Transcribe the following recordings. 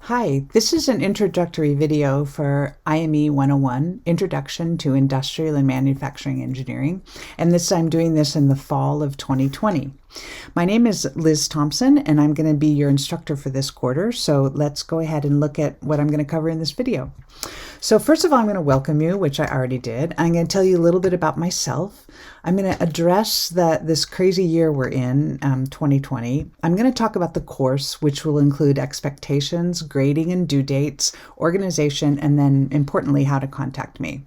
Hi, this is an introductory video for IME 101, Introduction to Industrial and Manufacturing Engineering, and I'm doing this in the fall of 2020. My name is Liz Thompson, and I'm going to be your instructor for this quarter, so let's go ahead and look at what I'm going to cover in this video. So first of all, I'm going to welcome you, which I already did. I'm going to tell you a little bit about myself. I'm going to address this crazy year we're in, 2020. I'm going to talk about the course, which will include expectations, grading and due dates, organization, and then importantly, how to contact me.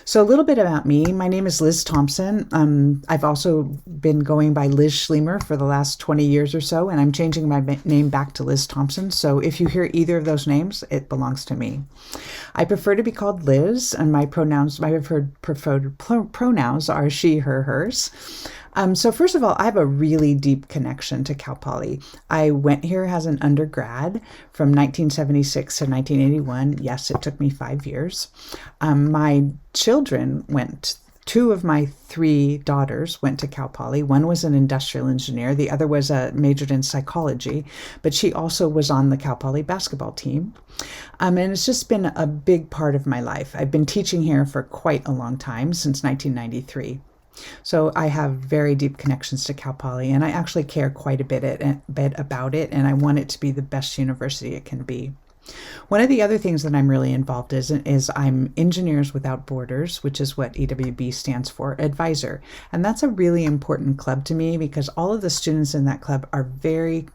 So a little bit about me. My name is Liz Thompson. I've also been going by Liz Schlemer for the last 20 years or so, and I'm changing my name back to Liz Thompson. So if you hear either of those names, it belongs to me. I prefer to be called Liz, and my preferred pronouns are she, her, hers. So first of all, I have a really deep connection to Cal Poly. I went here as an undergrad from 1976 to 1981. Yes, it took me 5 years. My children went. Two of my three daughters went to Cal Poly. One was an industrial engineer. The other was majored in psychology, but she also was on the Cal Poly basketball team. And it's just been a big part of my life. I've been teaching here for quite a long time, since 1993. So I have very deep connections to Cal Poly, and I actually care quite a bit about it, and I want it to be the best university it can be. One of the other things that I'm really involved in is I'm Engineers Without Borders, which is what EWB stands for, advisor. And that's a really important club to me because all of the students in that club are very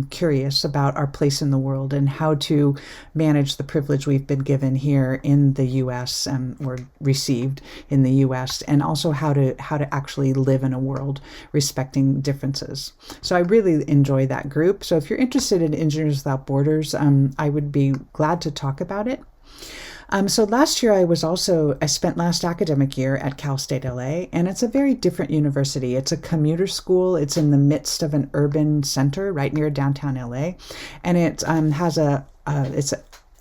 curious about our place in the world and how to manage the privilege we've been given here in the U.S. Or received in the U.S. and also how to actually live in a world respecting differences. So I really enjoy that group. So if you're interested in Engineers Without Borders, I would be glad to talk about it. So last year I spent last academic year at Cal State LA, and it's a very different university. It's a commuter school. It's in the midst of an urban center right near downtown LA, and it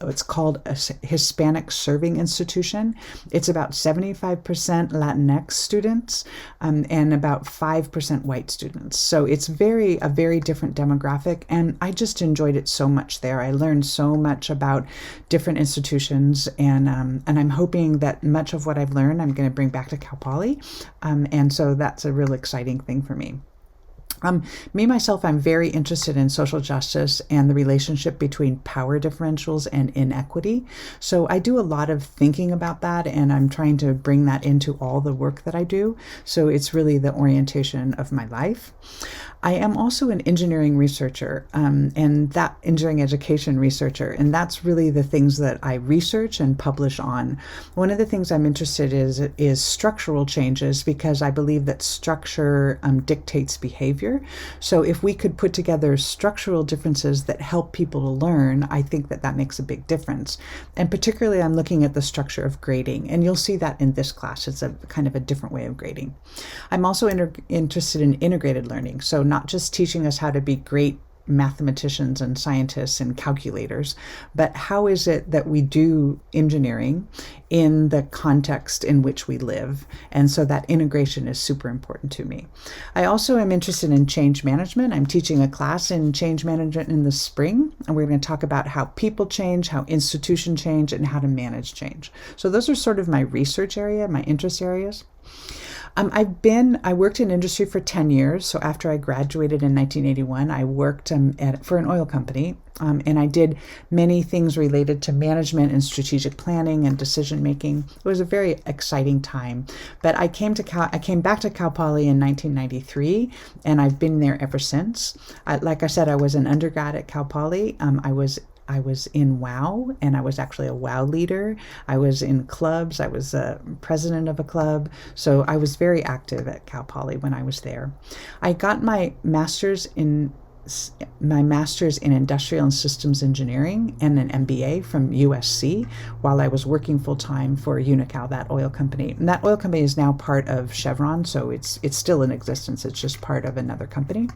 it's called a Hispanic Serving Institution. It's about 75% Latinx students and about 5% white students. So it's a very different demographic, and I just enjoyed it so much there. I learned so much about different institutions, and I'm hoping that much of what I've learned I'm going to bring back to Cal Poly, and so that's a real exciting thing for me. Myself, I'm very interested in social justice and the relationship between power differentials and inequity. So I do a lot of thinking about that, and I'm trying to bring that into all the work that I do. So it's really the orientation of my life. I am also an engineering researcher, and that engineering education researcher, and that's really the things that I research and publish on. One of the things I'm interested in is structural changes, because I believe that structure dictates behavior. So if we could put together structural differences that help people to learn, I think that makes a big difference. And particularly I'm looking at the structure of grading, and you'll see that in this class. It's a kind of a different way of grading. I'm also interested in integrated learning, so not just teaching us how to be great mathematicians and scientists and calculators, but how is it that we do engineering in the context in which we live? And so that integration is super important to me. I also am interested in change management. I'm teaching a class in change management in the spring, and we're going to talk about how people change, how institutions change, and how to manage change. So those are sort of my research area, my interest areas. I worked in industry for 10 years. So after I graduated in 1981, I worked for an oil company, and I did many things related to management and strategic planning and decision making. It was a very exciting time. But I came back to Cal Poly in 1993, and I've been there ever since. Like I said, I was an undergrad at Cal Poly. I was in WOW, and I was actually a WOW leader. I was in clubs. I was president of a club. So I was very active at Cal Poly when I was there. I got my master's in industrial and systems engineering and an MBA from USC while I was working full-time for Unocal, that oil company. And that oil company is now part of Chevron, so it's still in existence. It's just part of another company.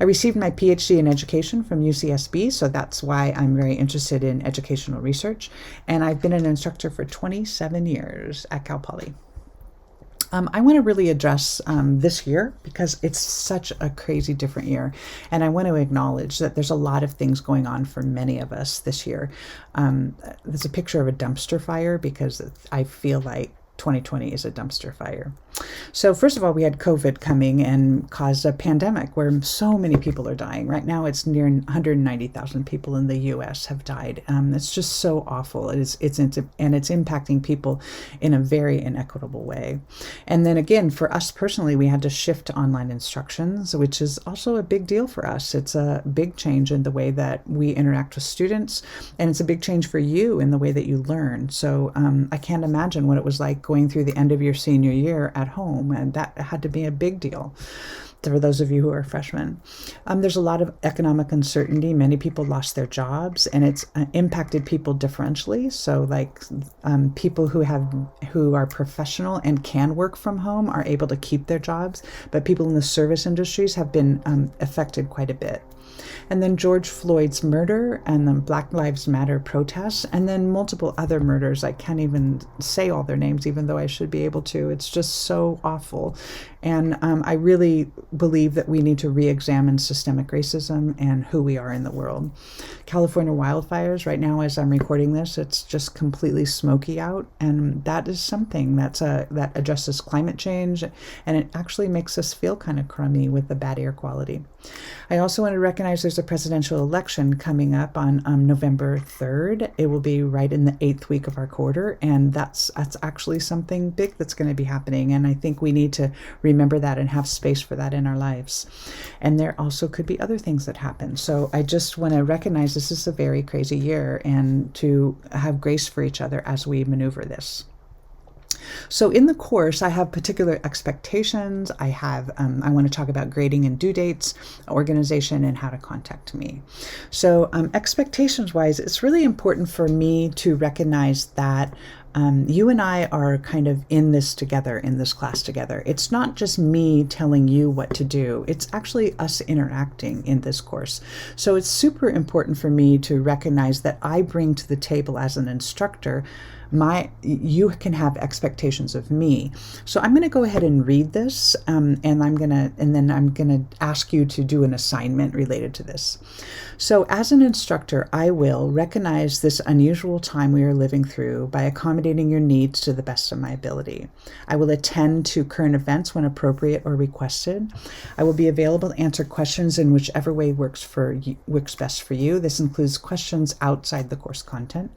I received my PhD in education from UCSB, so that's why I'm very interested in educational research. And I've been an instructor for 27 years at Cal Poly. I want to really address this year because it's such a crazy different year. And I want to acknowledge that there's a lot of things going on for many of us this year. There's a picture of a dumpster fire because I feel like 2020 is a dumpster fire. So first of all, we had COVID coming and caused a pandemic where so many people are dying. Right now, it's near 190,000 people in the U.S. have died. It's just so awful. It's impacting people in a very inequitable way. And then again, for us personally, we had to shift to online instructions, which is also a big deal for us. It's a big change in the way that we interact with students, and it's a big change for you in the way that you learn. So I can't imagine what it was like going through the end of your senior year at home, and that had to be a big deal for those of you who are freshmen. There's a lot of economic uncertainty. Many people lost their jobs, and it's impacted people differentially. So like people who are professional and can work from home are able to keep their jobs, but people in the service industries have been affected quite a bit. And then George Floyd's murder, and then Black Lives Matter protests, and then multiple other murders. I can't even say all their names, even though I should be able to. It's just so awful. And I really believe that we need to re-examine systemic racism and who we are in the world. California wildfires, right now as I'm recording this, it's just completely smoky out. And that is something that addresses climate change, and it actually makes us feel kind of crummy with the bad air quality. I also want to recognize there's a presidential election coming up on November 3rd. It will be right in the 8th week of our quarter, and that's actually something big that's going to be happening. And I think we need to remember that and have space for that in our lives. And there also could be other things that happen. So I just want to recognize this is a very crazy year, and to have grace for each other as we maneuver this. So in the course, I have particular expectations. I want to talk about grading and due dates, organization, and how to contact me. So expectations wise, it's really important for me to recognize that you and I are kind of in this together, in this class together. It's not just me telling you what to do. It's actually us interacting in this course. So it's super important for me to recognize that I bring to the table as an instructor you can have expectations of me. So I'm going to go ahead and read this, and then I'm going to ask you to do an assignment related to this. So as an instructor, I will recognize this unusual time we are living through by accommodating your needs to the best of my ability. I will attend to current events when appropriate or requested. I will be available to answer questions in whichever way works best for you. This includes questions outside the course content.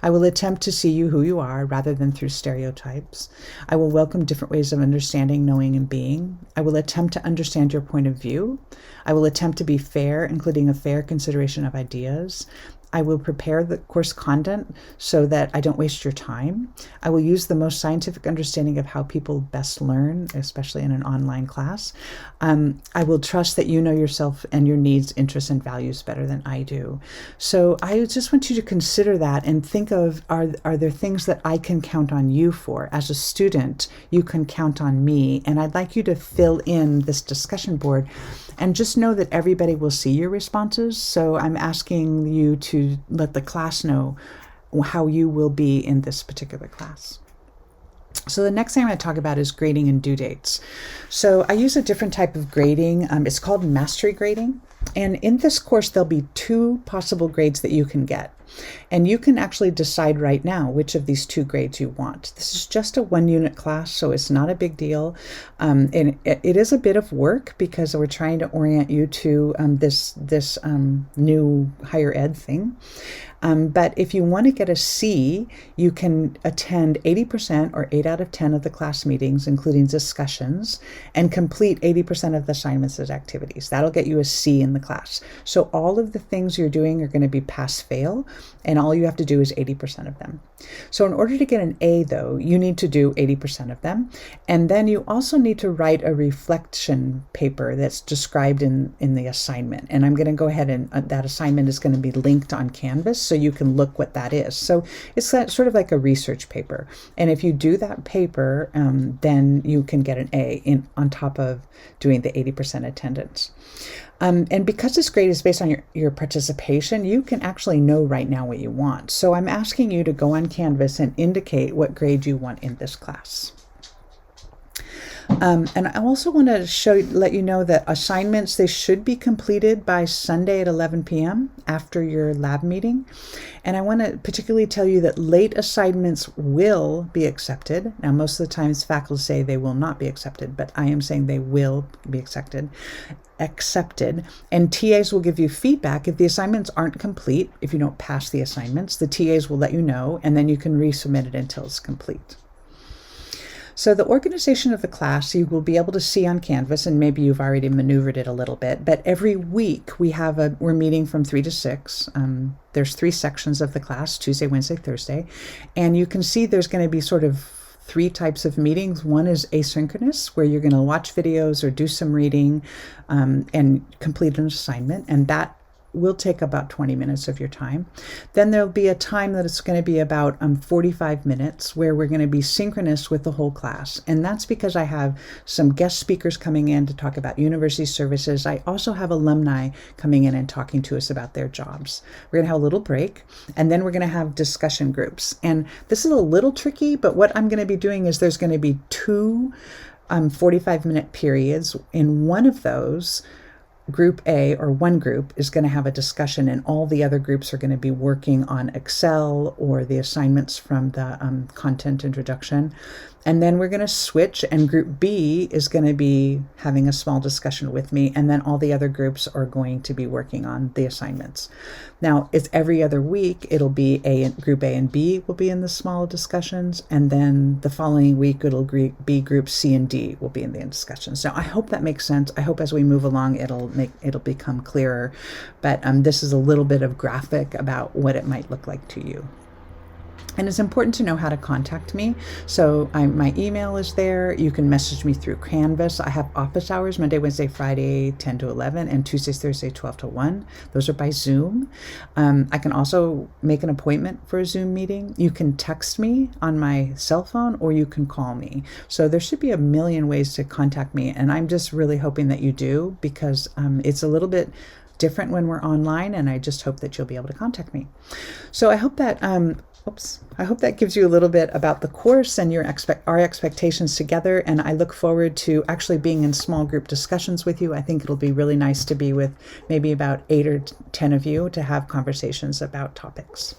I will attempt to see you who you are rather than through stereotypes. I will welcome different ways of understanding, knowing, and being. I will attempt to understand your point of view. I will attempt to be fair, including a fair consideration of ideas. I will prepare the course content so that I don't waste your time. I will use the most scientific understanding of how people best learn, especially in an online class. I will trust that you know yourself and your needs, interests, and values better than I do. So I just want you to consider that and think of, are there things that I can count on you for? As a student, you can count on me. And I'd like you to fill in this discussion board and just know that everybody will see your responses. So I'm asking you to let the class know how you will be in this particular class. So the next thing I'm going to talk about is grading and due dates. So I use a different type of grading. It's called mastery grading. And in this course, there'll be 2 possible grades that you can get. And you can actually decide right now which of these 2 grades you want. This is just a 1-unit class, so it's not a big deal. And it is a bit of work because we're trying to orient you to this new higher ed thing. But if you want to get a C, you can attend 80% or 8 out of 10 of the class meetings, including discussions, and complete 80% of the assignments and activities. That'll get you a C in the class. So all of the things you're doing are going to be pass-fail, and all you have to do is 80% of them. So in order to get an A, though, you need to do 80% of them. And then you also need to write a reflection paper that's described in the assignment. And I'm going to go ahead and that assignment is going to be linked on Canvas, so you can look what that is. So it's sort of like a research paper. And if you do that paper, then you can get an A on top of doing the 80% attendance. And because this grade is based on your participation, you can actually know right now what you want. So I'm asking you to go on Canvas and indicate what grade you want in this class. And I also want to let you know that assignments, they should be completed by Sunday at 11 p.m. after your lab meeting. And I want to particularly tell you that late assignments will be accepted. Now, most of the times faculty say they will not be accepted, but I am saying they will be accepted, and TAs will give you feedback if the assignments aren't complete. If you don't pass the assignments, the TAs will let you know, and then you can resubmit it until it's complete. So the organization of the class you will be able to see on Canvas, and maybe you've already maneuvered it a little bit, but every week we're meeting from 3 to 6. There's 3 sections of the class: Tuesday, Wednesday, Thursday, and you can see there's going to be sort of 3 types of meetings. One is asynchronous, where you're going to watch videos or do some reading and complete an assignment, and that will take about 20 minutes of your time. Then there'll be a time that it's going to be about 45 minutes where we're going to be synchronous with the whole class. And that's because I have some guest speakers coming in to talk about university services. I also have alumni coming in and talking to us about their jobs. We're going to have a little break, and then we're going to have discussion groups. And this is a little tricky, but what I'm going to be doing is there's going to be 2 45-minute periods. In one of those, Group A, or one group, is going to have a discussion, and all the other groups are going to be working on Excel or the assignments from the content introduction. And then we're going to switch, and Group B is going to be having a small discussion with me, and then all the other groups are going to be working on the assignments. Now, it's every other week. It'll be Group A and B will be in the small discussions, and then the following week it'll be Group C and D will be in the discussions. Now, I hope that makes sense. I hope as we move along it'll become clearer, but this is a little bit of graphic about what it might look like to you. And it's important to know how to contact me. So my email is there. You can message me through Canvas. I have office hours Monday, Wednesday, Friday, 10 to 11, and Tuesdays, Thursday, 12 to 1. Those are by Zoom. I can also make an appointment for a Zoom meeting. You can text me on my cell phone, or you can call me. So there should be a million ways to contact me. And I'm just really hoping that you do, because it's a little bit different when we're online, and I just hope that you'll be able to contact me. So I hope that I hope that gives you a little bit about the course and our expectations together, and I look forward to actually being in small group discussions with you. I think it'll be really nice to be with maybe about 8 or 10 of you to have conversations about topics.